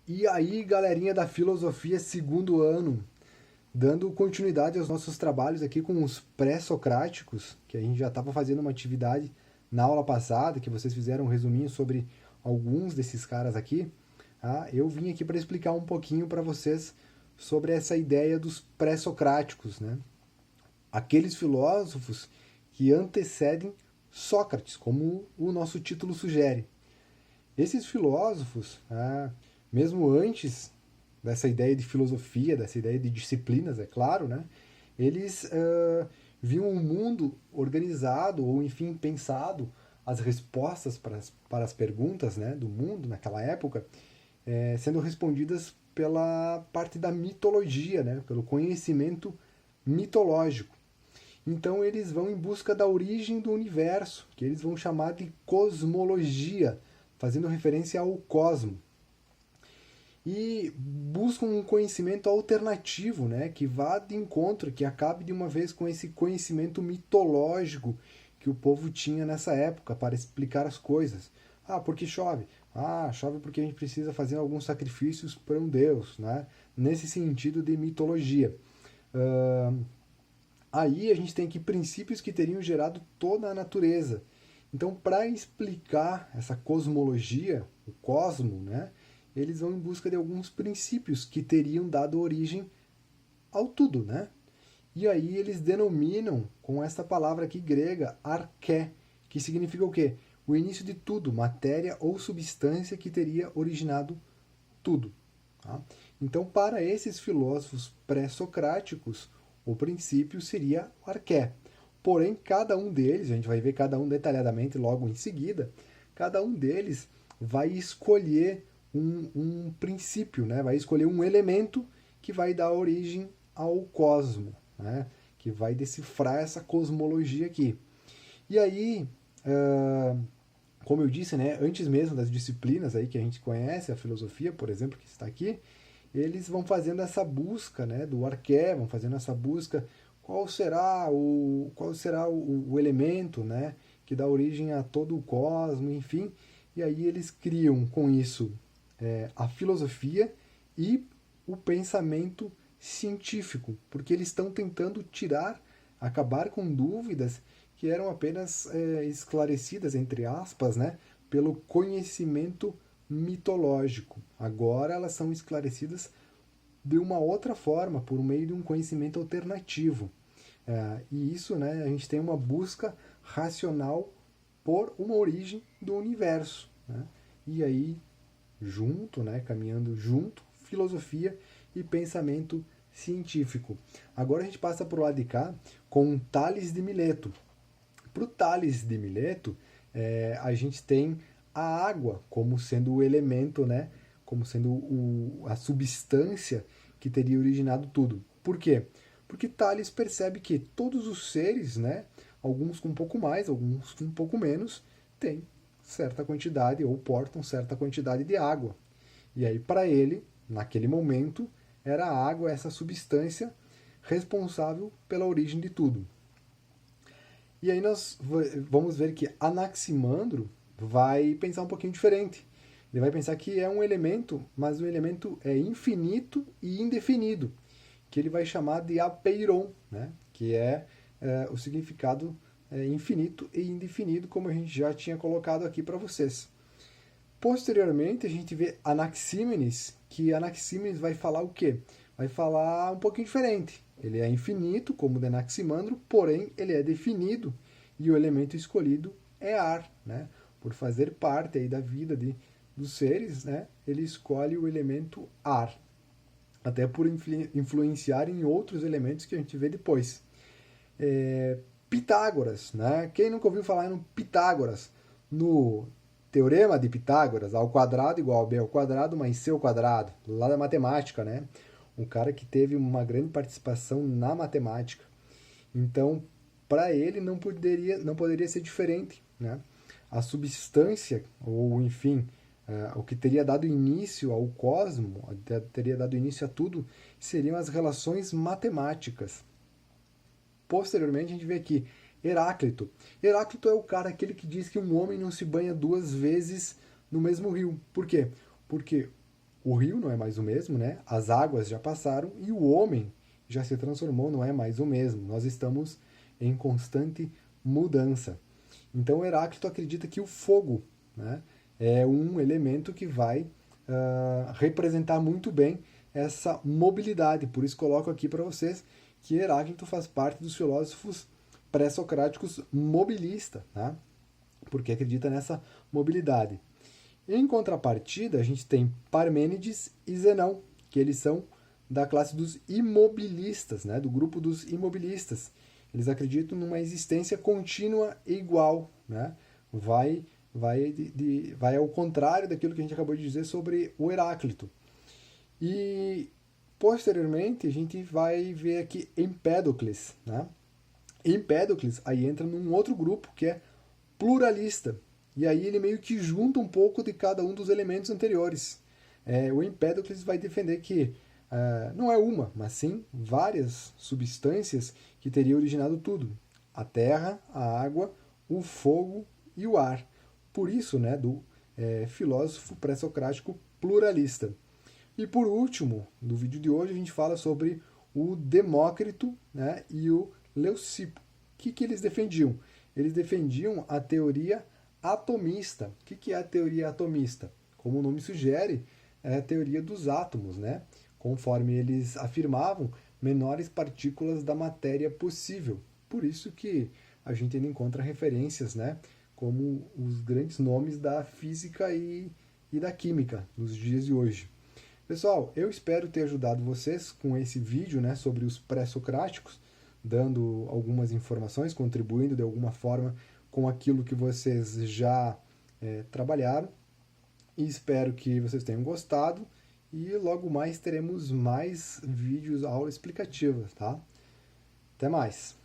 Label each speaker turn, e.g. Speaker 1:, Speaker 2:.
Speaker 1: E aí, galerinha da filosofia, segundo ano, dando continuidade aos nossos trabalhos aqui com os pré-socráticos, que a gente já estava fazendo uma atividade na aula passada, que vocês fizeram um resuminho sobre alguns desses caras aqui. Tá? Eu vim aqui para explicar um pouquinho para vocês sobre essa ideia dos pré-socráticos, né? Aqueles filósofos que antecedem Sócrates, como o nosso título sugere. Esses filósofos, mesmo antes dessa ideia de filosofia, dessa ideia de disciplinas, é claro, né? Eles viam um mundo organizado, ou enfim, pensado, as respostas para as perguntas, né, do mundo naquela época, sendo respondidas pela parte da mitologia, né, pelo conhecimento mitológico. Então eles vão em busca da origem do universo, que eles vão chamar de cosmologia, fazendo referência ao cosmo. E buscam um conhecimento alternativo, né, que vá de encontro, que acabe de uma vez com esse conhecimento mitológico que o povo tinha nessa época para explicar as coisas. Ah, porque chove? Ah, chove porque a gente precisa fazer alguns sacrifícios para um deus, né? Nesse sentido de mitologia. Uh, Aí a gente tem aqui princípios que teriam gerado toda a natureza. Então, para explicar essa cosmologia, o cosmo, né, eles vão em busca de alguns princípios que teriam dado origem ao tudo, né? E aí eles denominam com essa palavra aqui grega, arché, que significa o quê? O início de tudo, matéria ou substância que teria originado tudo. Tá? Então, para esses filósofos pré-socráticos, o princípio seria o arqué. Porém, cada um deles, a gente vai ver cada um detalhadamente logo em seguida, cada um deles vai escolher um princípio, né? Vai escolher um elemento que vai dar origem ao cosmo, né? Que vai decifrar essa cosmologia aqui. E aí, como eu disse, né, antes mesmo das disciplinas aí que a gente conhece, a filosofia, por exemplo, que está aqui, eles vão fazendo essa busca, né, do arqué, vão fazendo essa busca qual será o elemento, né, que dá origem a todo o cosmo, enfim, e aí eles criam com isso a filosofia e o pensamento científico, porque eles estão tentando acabar com dúvidas que eram apenas esclarecidas, entre aspas, né, pelo conhecimento mitológico. Agora elas são esclarecidas de uma outra forma, por meio de um conhecimento alternativo. E isso, né, a gente tem uma busca racional por uma origem do universo. Né? E aí, junto, né, caminhando junto, filosofia e pensamento científico. Agora a gente passa para o lado de cá com Tales de Mileto. Para o Tales de Mileto, a gente tem a água como sendo o elemento, né? Como sendo a substância que teria originado tudo. Por quê? Porque Tales percebe que todos os seres, né? Alguns com um pouco mais, alguns com um pouco menos, têm certa quantidade ou portam certa quantidade de água. E aí, para ele, naquele momento, era a água essa substância responsável pela origem de tudo. E aí nós vamos ver que Anaximandro vai pensar um pouquinho diferente. Ele vai pensar que é um elemento, mas o elemento é infinito e indefinido, que ele vai chamar de apeiron, né? Que é o significado infinito e indefinido, como a gente já tinha colocado aqui para vocês. Posteriormente, a gente vê Anaxímenes, que Anaxímenes vai falar o quê? Vai falar um pouquinho diferente. Ele é infinito, como o de Anaximandro, porém ele é definido e o elemento escolhido é ar, né? Por fazer parte aí da vida dos seres, né? Ele escolhe o elemento ar, até por influenciar em outros elementos que a gente vê depois. Pitágoras, né? Quem nunca ouviu falar no Pitágoras? No Teorema de Pitágoras, A ao quadrado igual a B ao quadrado mais C ao quadrado, lá da matemática, né? Um cara que teve uma grande participação na matemática. Então, para ele não poderia ser diferente, né? A substância, ou enfim, o que teria dado início ao cosmo, teria dado início a tudo, seriam as relações matemáticas. Posteriormente, a gente vê aqui Heráclito. Heráclito é o cara aquele que diz que um homem não se banha duas vezes no mesmo rio. Por quê? Porque O rio não é mais o mesmo, né? As águas já passaram e o homem já se transformou, não é mais o mesmo. Nós estamos em constante mudança. Então Heráclito acredita que o fogo, né, é um elemento que vai representar muito bem essa mobilidade. Por isso coloco aqui para vocês que Heráclito faz parte dos filósofos pré-socráticos mobilista, né? Porque acredita nessa mobilidade. Em contrapartida, a gente tem Parmênides e Zenão, que eles são da classe dos imobilistas, né? Do grupo dos imobilistas. Eles acreditam numa existência contínua e igual, né? Vai ao contrário daquilo que a gente acabou de dizer sobre o Heráclito. E posteriormente a gente vai ver aqui Empédocles, né? Empédocles aí entra num outro grupo que é pluralista. E aí ele meio que junta um pouco de cada um dos elementos anteriores. O Empédocles vai defender que não é uma, mas sim várias substâncias que teriam originado tudo. A terra, a água, o fogo e o ar. Por isso, né, do filósofo pré-socrático pluralista. E por último, no vídeo de hoje, a gente fala sobre o Demócrito, né, e o Leucipo. O que eles defendiam? Eles defendiam a teoria atomista. O que é a teoria atomista? Como o nome sugere, é a teoria dos átomos, né? Conforme eles afirmavam, menores partículas da matéria possível. Por isso que a gente ainda encontra referências, né, como os grandes nomes da física e da química nos dias de hoje. Pessoal, eu espero ter ajudado vocês com esse vídeo, né, sobre os pré-socráticos, dando algumas informações, contribuindo de alguma forma com aquilo que vocês já trabalharam. E espero que vocês tenham gostado. E logo mais teremos mais vídeos, aulas explicativas, tá? Até mais!